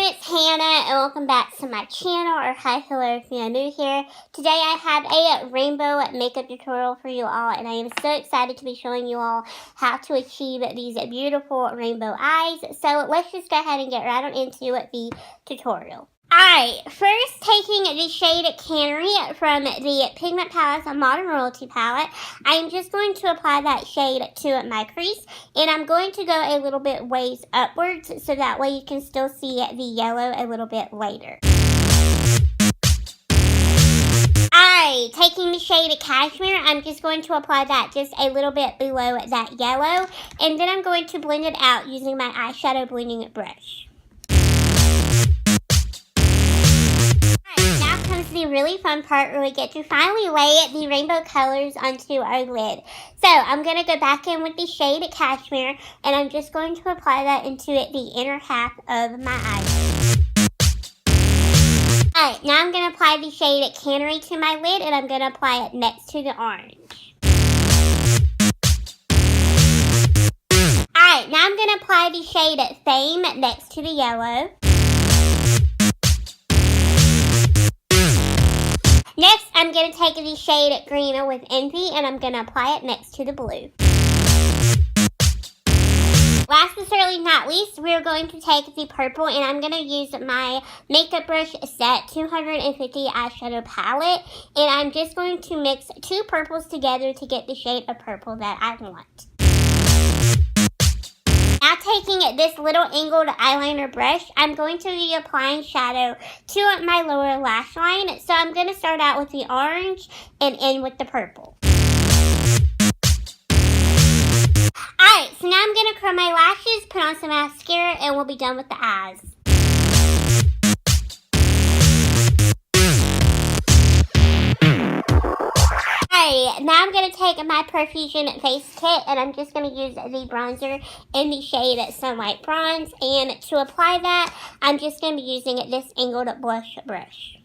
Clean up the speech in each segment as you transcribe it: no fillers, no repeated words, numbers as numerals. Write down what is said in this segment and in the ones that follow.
it's Hannah and welcome back to my channel, or hi, hello if you're new here. Today I have a rainbow makeup tutorial for you all, and I am so excited to be showing you all how to achieve these beautiful rainbow eyes. So let's just go ahead and get right on into the tutorial. Alright, first taking the shade Canary from the Pigment Palettes Modern Royalty palette, I am just going to apply that shade to my crease, and I'm going to go a little bit ways upwards so that way you can still see the yellow a little bit later. Alright, taking the shade Cashmere, I'm just going to apply that just a little bit below that yellow, and then I'm going to blend it out using my eyeshadow blending brush. The really fun part where we get to finally lay the rainbow colors onto our lid. So I'm going to go back in with the shade Cashmere, and I'm just going to apply that into the inner half of my eye. Alright, now I'm going to apply the shade Canary to my lid, and I'm going to apply it next to the orange. Alright, now I'm going to apply the shade Fame next to the yellow. Next, I'm going to take the shade Green with Envy, and I'm going to apply it next to the blue. Last but certainly not least, we're going to take the purple, and I'm going to use my Makeup Brush Set 250 eyeshadow palette, and I'm just going to mix two purples together to get the shade of purple that I want. Now taking this little angled eyeliner brush, I'm going to be applying shadow to my lower lash line. So I'm going to start out with the orange and end with the purple. Alright, so now I'm going to curl my lashes, put on some mascara, and we'll be done with the eyes. Alright, now I'm going to take my Profusion face kit, and I'm just going to use the bronzer in the shade Sunlight Bronze, and to apply that, I'm just going to be using this angled blush brush.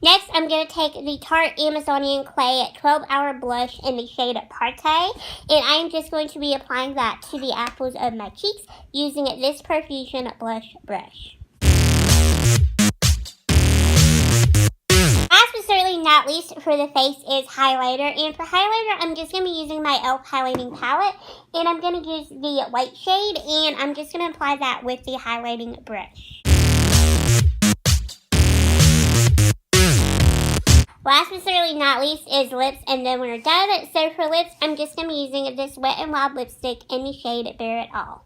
Next, I'm going to take the Tarte Amazonian Clay 12-Hour Blush in the shade Partay, and I am just going to be applying that to the apples of my cheeks using this Profusion blush brush. Last but certainly not least for the face is highlighter, and for highlighter I'm just going to be using my e.l.f. highlighting palette, and I'm going to use the white shade, and I'm just going to apply that with the highlighting brush. Last but certainly not least is lips, and then we're done. So for lips, I'm just going to be using this Wet n Wild lipstick in the shade Bare It All.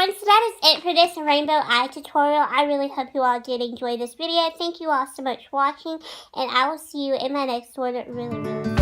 So that is it for this rainbow eye tutorial. I really hope you all did enjoy this video. Thank you all so much for watching, and I will see you in my next one really soon.